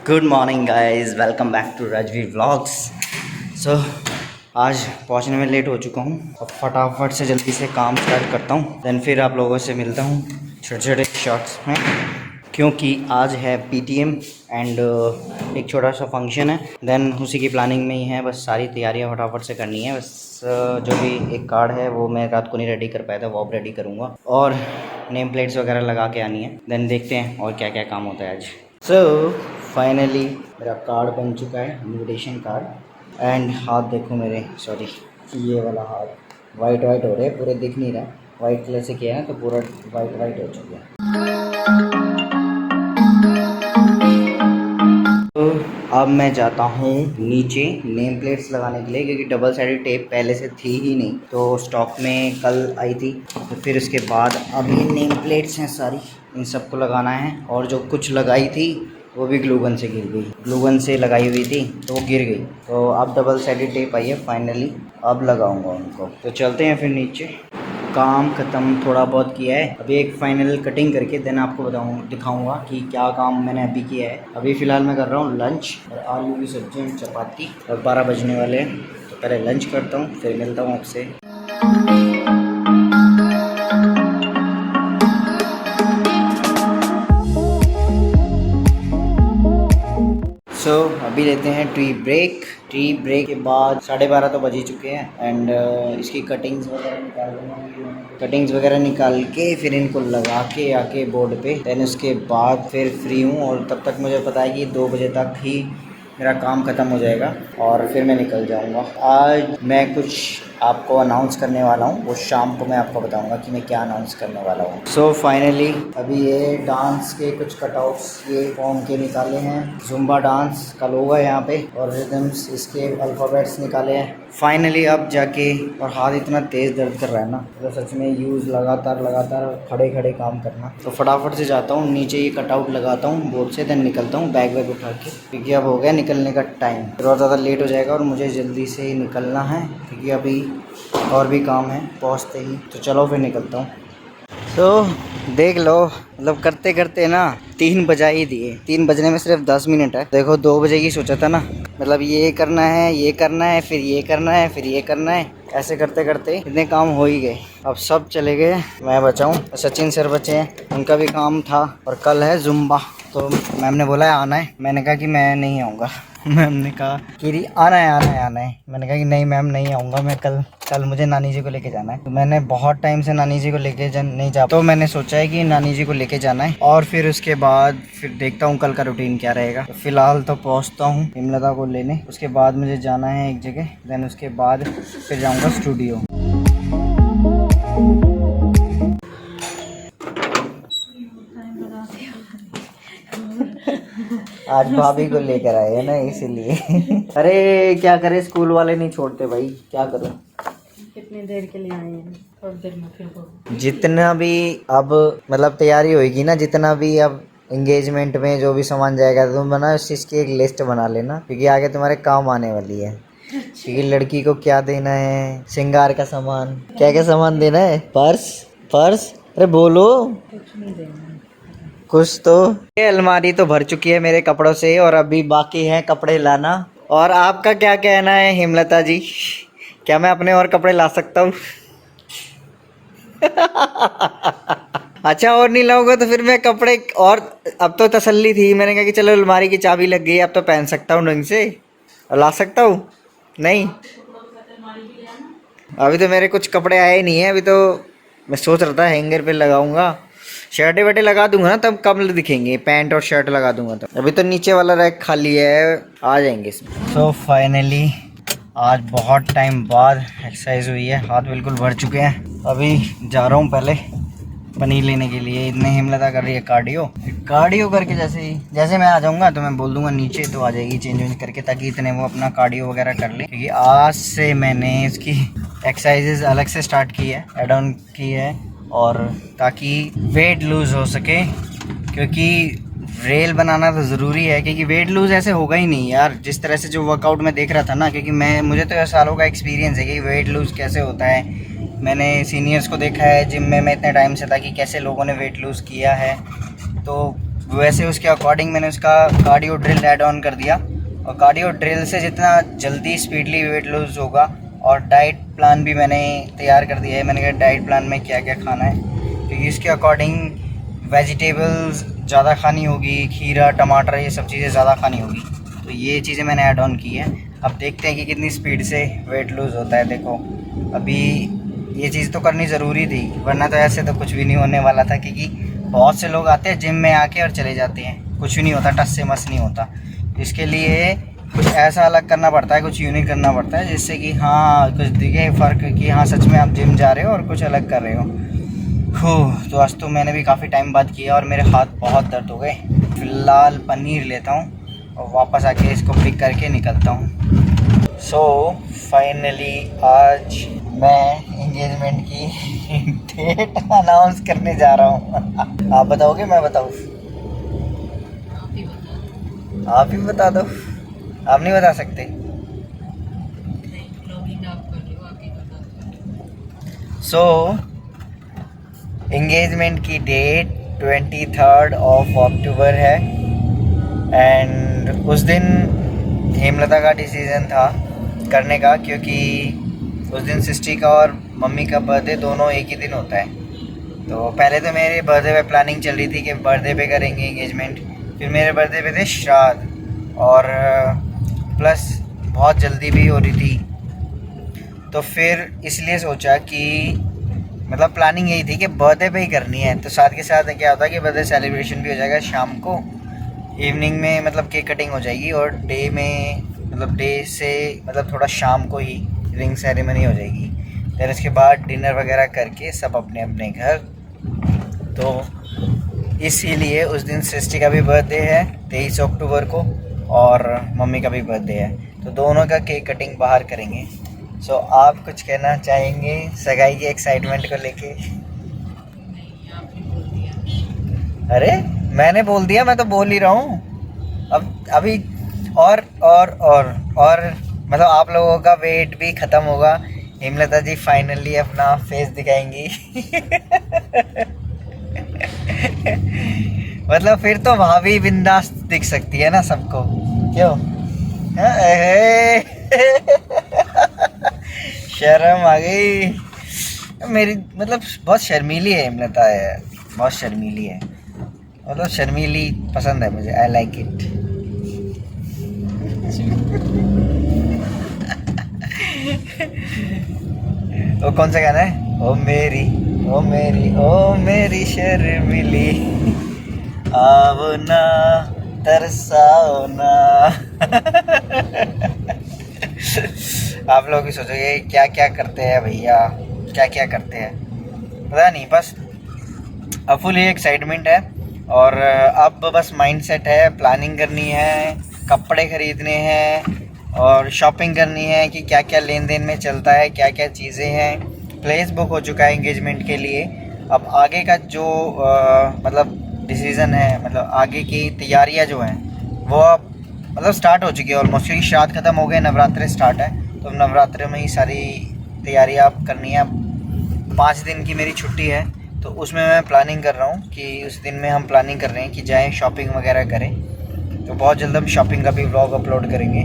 Good morning guys, welcome back to Rajveer vlogs. So आज पहुंचने में लेट हो चुका हूं। अब फटाफट से जल्दी से काम स्टार्ट करता हूं, देन फिर आप लोगों से मिलता हूं छोटे छोटे शॉर्ट्स में, क्योंकि आज है पीटीएम एंड एक छोटा सा फंक्शन है। देन उसी की प्लानिंग में ही है, बस सारी तैयारियां फटाफट से करनी है। बस जो भी एक कार्ड है वो मैं रात को नहीं रेडी कर पाया था, वो अब रेडी करूँगा और नेम प्लेट्स वगैरह लगा के आनी है। देन देखते हैं और क्या क्या काम होता है आज। सो फाइनली मेरा कार्ड बन चुका है, इनविटेशन कार्ड। एंड हाथ देखो मेरे, सॉरी ये वाला हाथ वाइट वाइट हो रहे हैं, पूरे दिख नहीं रहा। वाइट कलर से किया है तो पूरा वाइट वाइट हो चुका है। तो अब मैं जाता हूँ नीचे नेम प्लेट्स लगाने के लिए, क्योंकि डबल साइडेड टेप पहले से थी ही नहीं, तो स्टॉक में कल आई थी। तो फिर उसके बाद अब ये नेम प्लेट्स हैं सारी, इन सबको लगाना है। और जो कुछ लगाई थी वो भी ग्लूगन से गिर गई, ग्लूगन से लगाई हुई थी तो वो गिर गई। तो अब डबल साइडेड टेप आई है फाइनली, अब लगाऊंगा उनको। तो चलते हैं फिर नीचे। काम ख़त्म, थोड़ा बहुत किया है, अभी एक फाइनल कटिंग करके देन आपको दिखाऊंगा कि क्या काम मैंने अभी किया है। अभी फ़िलहाल मैं कर रहा हूँ लंच, और आलू की सब्ज़ी एंड चपाती, और 12 बजने वाले हैं। तो पहले लंच करता हूँ, फिर मिलता हूँ आपसे। अभी लेते हैं टी ब्रेक। टी ब्रेक के बाद 12:30 तो बज ही चुके हैं। एंड इसकी कटिंग्स वगैरह निकाल दूँगा, कटिंग्स वगैरह निकाल के फिर इनको लगा के आके बोर्ड पे। देन उसके बाद फिर फ्री हूँ, और तब तक मुझे पता है कि 2 बजे तक ही मेरा काम ख़त्म हो जाएगा और फिर मैं निकल जाऊँगा। आज मैं कुछ आपको अनाउंस करने वाला हूँ, वो शाम को मैं आपको बताऊँगा कि मैं क्या अनाउंस करने वाला हूँ। सो फाइनली अभी ये डांस के कुछ कटआउट्स ये फॉर्म के निकाले हैं। जुम्बा डांस का लोगो है यहाँ पे, और रिदम्स इसके अल्फ़ाबेट्स निकाले हैं फाइनली अब जाके। और हाथ इतना तेज़ दर्द कर रहा है ना, तो सच में यूज़ लगातार खड़े खड़े काम करना। तो फटाफट से जाता हूँ नीचे, ये कटआउट लगाता हूँ बोर्ड से, देन निकलता हूँ बैग वैग उठा के, क्योंकि अब हो गया निकलने का टाइम। फिर और ज़्यादा लेट हो जाएगा और मुझे जल्दी से ही निकलना है, क्योंकि अभी और भी काम है पहुँचते ही। तो चलो फिर निकलता हूँ। तो देख लो, मतलब करते करते ना 3 बजा ही दिए। 3 बजने में सिर्फ 10 मिनट है। देखो 2 बजे की सोचा था ना, मतलब ये करना है, ये करना है, फिर ये करना है, फिर ये करना है, ऐसे करते करते इतने काम हो ही गए। अब सब चले गए, मैं बचा हूँ। सचिन सर बचे हैं, उनका भी काम था। और कल है जुम्बा, तो मैम ने बोला है आना है। मैंने कहा कि मैं नहीं आऊँगा। मैम ने कहा कि आना है। मैंने कहा कि नहीं मैम नहीं आऊँगा मैं, कल मुझे नानी जी को लेके जाना है। तो मैंने बहुत टाइम से नानी जी को लेके नहीं जा, तो मैंने सोचा है कि नानी जी को लेके जाना है। और फिर उसके बाद फिर देखता हूँ कल का रूटीन क्या रहेगा। तो फिलहाल तो पहुँचता हूँ हिमलता को लेने, उसके बाद मुझे जाना है एक जगह, देन उसके बाद फिर जाऊँगा स्टूडियो। आज भाभी को लेकर आए हैं ना, इसीलिए। अरे क्या करे, स्कूल वाले नहीं छोड़ते भाई, क्या करूं। कितनी देर के लिए आए हैं, थोड़ी देर में फिर जितना भी अब मतलब तैयारी होएगी ना, जितना भी अब एंगेजमेंट में जो भी सामान जाएगा, तुम बना उस चीज़ की एक लिस्ट बना लेना, क्योंकि आगे तुम्हारे काम आने वाली है। क्योंकि लड़की को क्या देना है, श्रृंगार का सामान, क्या क्या सामान देना है, पर्स, अरे बोलो कुछ नहीं देना। कुछ तो। ये अलमारी तो भर चुकी है मेरे कपड़ों से, और अभी बाकी है कपड़े लाना। और आपका क्या कहना है हिमलता जी, क्या मैं अपने और कपड़े ला सकता हूँ? अच्छा, और नहीं लाऊंगा तो फिर मैं कपड़े, और अब तो तसल्ली थी, मैंने कहा कि चलो अलमारी की चाबी लग गई, अब तो पहन सकता हूँ ढंग से, और ला सकता हूँ। नहीं, अभी तो मेरे कुछ कपड़े आए नहीं है। अभी तो मैं सोच रहा था हैंगर पे लगाऊंगा, शर्टें वर्टें लगा दूंगा ना तब कम दिखेंगे, पैंट और शर्ट लगा दूंगा तब। अभी तो नीचे वाला रैक खाली है, आ जाएंगे इसमें। सो फाइनली आज बहुत टाइम बाद एक्सरसाइज हुई है, हाथ बिल्कुल भर चुके हैं। अभी जा रहा हूँ पहले पनीर लेने के लिए। इतने हिमलता कर रही है कार्डियो करके, जैसे मैं आ जाऊँगा तो मैं बोल दूंगा नीचे, तो आ जाएगी चेंज वेंज करके, ताकि इतने वो अपना कार्डियो वगैरह कर ले। क्योंकि आज से मैंने इसकी एक्सरसाइजेज अलग से स्टार्ट की है, एड ऑन की है, और ताकि वेट लूज़ हो सके। क्योंकि रेल बनाना तो ज़रूरी है, क्योंकि वेट लूज़ ऐसे होगा ही नहीं यार, जिस तरह से जो वर्कआउट में देख रहा था ना। क्योंकि मुझे तो सालों का एक्सपीरियंस है कि वेट लूज़ कैसे होता है। मैंने सीनियर्स को देखा है जिम में, मैं इतने टाइम से था कि कैसे लोगों ने वेट लूज़ किया है। तो वैसे उसके अकॉर्डिंग मैंने उसका कार्डियो ड्रिल ऐड ऑन कर दिया, और कार्डियो ड्रिल से जितना जल्दी स्पीडली वेट लूज़ होगा। और डाइट प्लान भी मैंने तैयार कर दिया है। मैंने कहा डाइट प्लान में क्या क्या खाना है, क्योंकि इसके अकॉर्डिंग वेजिटेबल्स ज़्यादा खानी होगी, खीरा टमाटर ये सब चीज़ें ज़्यादा खानी होगी। तो ये चीज़ें मैंने ऐड ऑन की है। अब देखते हैं कि कितनी स्पीड से वेट लूज़ होता है। देखो अभी ये चीज़ तो करनी ज़रूरी थी, वरना तो ऐसे तो कुछ भी नहीं होने वाला था, क्योंकि बहुत से लोग आते हैं जिम में आके और चले जाते हैं, कुछ भी नहीं होता, टस से मस नहीं होता। इसके लिए कुछ ऐसा अलग करना पड़ता है, कुछ यूनिक करना पड़ता है, जिससे कि हाँ कुछ दिखे फ़र्क कि हाँ सच में आप जिम जा रहे हो और कुछ अलग कर रहे हो। तो आज तो मैंने भी काफ़ी टाइम बाद किया और मेरे हाथ बहुत दर्द हो गए। फ़िलहाल पनीर लेता हूँ और वापस आके इसको पिक करके निकलता हूँ। सो फाइनली आज मैं एंगेजमेंट की डेट अनाउंस करने जा रहा हूँ। आप बताओगे मैं बताऊँ? आप ही बता दो। आप नहीं बता सकते? सो एंगेजमेंट की डेट 23 अक्टूबर है। एंड उस दिन हेमलता का डिसीज़न था करने का, क्योंकि उस दिन सिस्टी का और मम्मी का बर्थडे दोनों एक ही दिन होता है। तो पहले तो मेरे बर्थडे पे प्लानिंग चल रही थी कि बर्थडे पे करेंगे एंगेजमेंट, फिर मेरे बर्थडे पे थे श्राद्ध, और प्लस बहुत जल्दी भी हो रही थी। तो फिर इसलिए सोचा कि मतलब प्लानिंग यही थी कि बर्थडे पे ही करनी है, तो साथ के साथ क्या होता है कि बर्थडे सेलिब्रेशन भी हो जाएगा शाम को, इवनिंग में मतलब केक कटिंग हो जाएगी, और डे में मतलब डे से मतलब थोड़ा शाम को ही रिंग सेरेमनी हो जाएगी। फिर उसके बाद डिनर वगैरह करके सब अपने अपने घर। तो इसीलिए उस दिन सृष्टि का भी बर्थडे है 23 अक्टूबर को, और मम्मी का भी बर्थडे है, तो दोनों का केक कटिंग बाहर करेंगे। सो आप कुछ कहना चाहेंगे सगाई की एक्साइटमेंट को लेके? अरे मैंने बोल दिया, मैं तो बोल ही रहा हूँ। अब अभी और मतलब आप लोगों का वेट भी ख़त्म होगा। हेमलता जी फाइनली अपना फेस दिखाएंगी। मतलब फिर तो भाभी बिंदास दिख सकती है ना सबको, क्यों? हाँ, शर्म आ गई मेरी। मतलब बहुत शर्मीली है हेमलता है, बहुत शर्मीली है। मतलब शर्मीली पसंद है मुझे, आई लाइक इट। वो कौन सा गाना है? ओ मेरी ओ मेरी ओ मेरी शर्मिली, आओ ना तरसाओ ना। आप लोग भी सोचोगे क्या क्या करते हैं भैया, क्या क्या करते हैं, पता नहीं। बस अब फुल ये एक्साइटमेंट है, और अब बस माइंड सेट है, प्लानिंग करनी है, कपड़े ख़रीदने हैं, और शॉपिंग करनी है कि क्या क्या लेन देन में चलता है, क्या क्या चीज़ें हैं। प्लेस बुक हो चुका है एंगेजमेंट के लिए। अब आगे का जो मतलब डिसीज़न है, मतलब आगे की तैयारियां जो हैं वो अब मतलब स्टार्ट हो चुकी है ऑलमोस्ट, क्योंकि श्राद्ध ख़त्म हो गए, नवरात्रे स्टार्ट है। तो नवरात्रे में ही सारी तैयारियां अब करनी है। 5 दिन की मेरी छुट्टी है, तो उसमें मैं प्लानिंग कर रहा हूँ कि उस दिन में हम प्लानिंग कर रहे हैं कि जाएं शॉपिंग वगैरह करें। तो बहुत जल्द हम शॉपिंग का भी व्लॉग अपलोड करेंगे।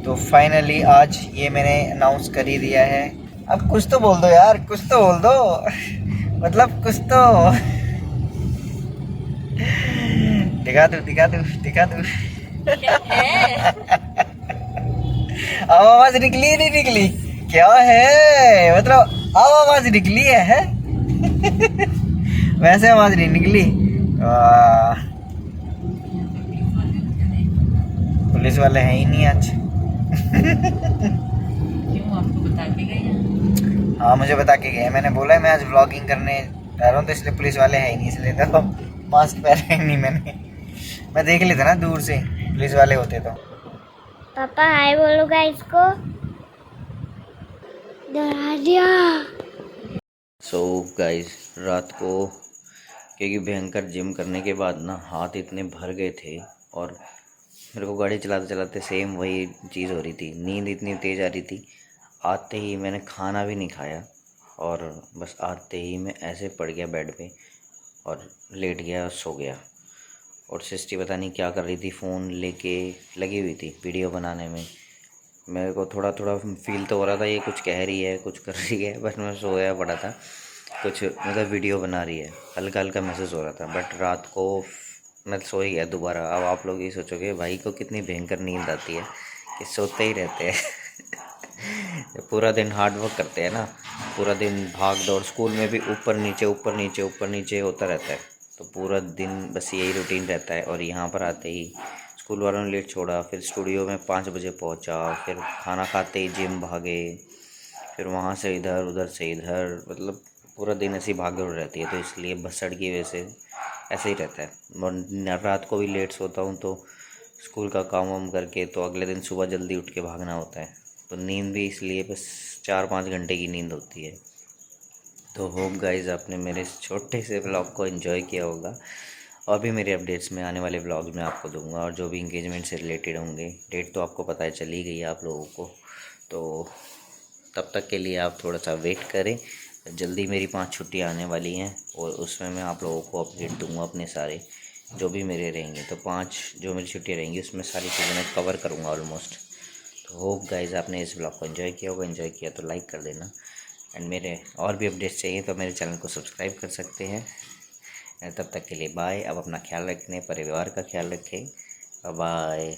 तो फाइनली आज ये मैंने अनाउंस कर ही दिया है। अब कुछ तो बोल दो यार, कुछ तो बोल दो। मतलब कुछ तो दिखा दो दिखा दो दिखा दो। अब आवाज निकली नहीं निकली? क्या है मतलब अब आवाज निकली है? वैसे आवाज नहीं निकली। पुलिस वाले हैं ही नहीं आज। क्यों, आपको बता के गए हैं? हाँ मुझे बता के गए, मैंने बोला है मैं आज व्लॉगिंग करने जा रहा हूँ, तो इसलिए पुलिस वाले हैं ही नहीं, इसलिए तो मास्क पहना ही नहीं मैंने। मैं देख लेता ना दूर से, पुलिस वाले होते तो। पापा हाय बोलो गाइस को, डरा दिया। सो गाइस रात को क्योंकि भयंकर जिम करने के बाद ना हाथ इतने भर गए थे, और मेरे को गाड़ी चलाते चलाते सेम वही चीज़ हो रही थी, नींद इतनी तेज़ आ रही थी। आते ही मैंने खाना भी नहीं खाया, और बस आते ही मैं ऐसे पड़ गया बेड पे और लेट गया, सो गया। और सृष्टि पता नहीं क्या कर रही थी, फ़ोन लेके लगी हुई थी वीडियो बनाने में। मेरे को थोड़ा थोड़ा फील तो हो रहा था ये कुछ कह रही है, कुछ कर रही है, बट मैं सोया पड़ा था। कुछ मतलब वीडियो बना रही है, हल्का हल्का महसूस हो रहा था। बट रात को मैं सो ही गया दोबारा। अब आप लोग ये सोचोगे भाई को कितनी भयंकर नींद आती है कि सोते ही रहते हैं। पूरा दिन हार्ड वर्क करते हैं ना, पूरा दिन भाग दौड़, स्कूल में भी ऊपर नीचे ऊपर नीचे ऊपर नीचे होता रहता है, तो पूरा दिन बस यही रूटीन रहता है। और यहाँ पर आते ही स्कूल वालों ने लेट छोड़ा, फिर स्टूडियो में 5 बजे पहुँचा, फिर खाना खाते ही जिम भागे, फिर वहाँ से इधर उधर से इधर, मतलब पूरा दिन ऐसी भाग दौड़ रहती है। तो इसलिए बसड़ की वजह से ऐसे ही रहता है। और रात को भी लेट सोता हूँ तो स्कूल का काम वाम करके तो अगले दिन सुबह जल्दी उठ के भागना होता है, तो नींद भी इसलिए बस 4-5 घंटे की नींद होती है। तो होप गाइज़ आपने मेरे इस छोटे से व्लॉग को एंजॉय किया होगा। और भी मेरे अपडेट्स में आने वाले व्लॉग्स में आपको दूंगा, और जो भी इंगेजमेंट से रिलेटेड होंगे। डेट तो आपको पता है चली गई है आप लोगों को, तो तब तक के लिए आप थोड़ा सा वेट करें। जल्दी मेरी 5 छुट्टियाँ आने वाली हैं, और उसमें मैं आप लोगों को अपडेट दूंगा अपने सारे जो भी मेरे रहेंगे। तो 5 जो मेरी छुट्टियाँ रहेंगी उसमें सारी चीज़ें मैं कवर करूँगा ऑलमोस्ट। तो होप गाइज़ आपने इस ब्लॉग को एंजॉय किया होगा। एंजॉय किया तो लाइक कर देना, एंड मेरे और भी अपडेट्स चाहिए तो मेरे चैनल को सब्सक्राइब कर सकते हैं। तब तक के लिए बाय। अब अपना ख्याल रखने, परिवार का ख्याल रखें। बाय।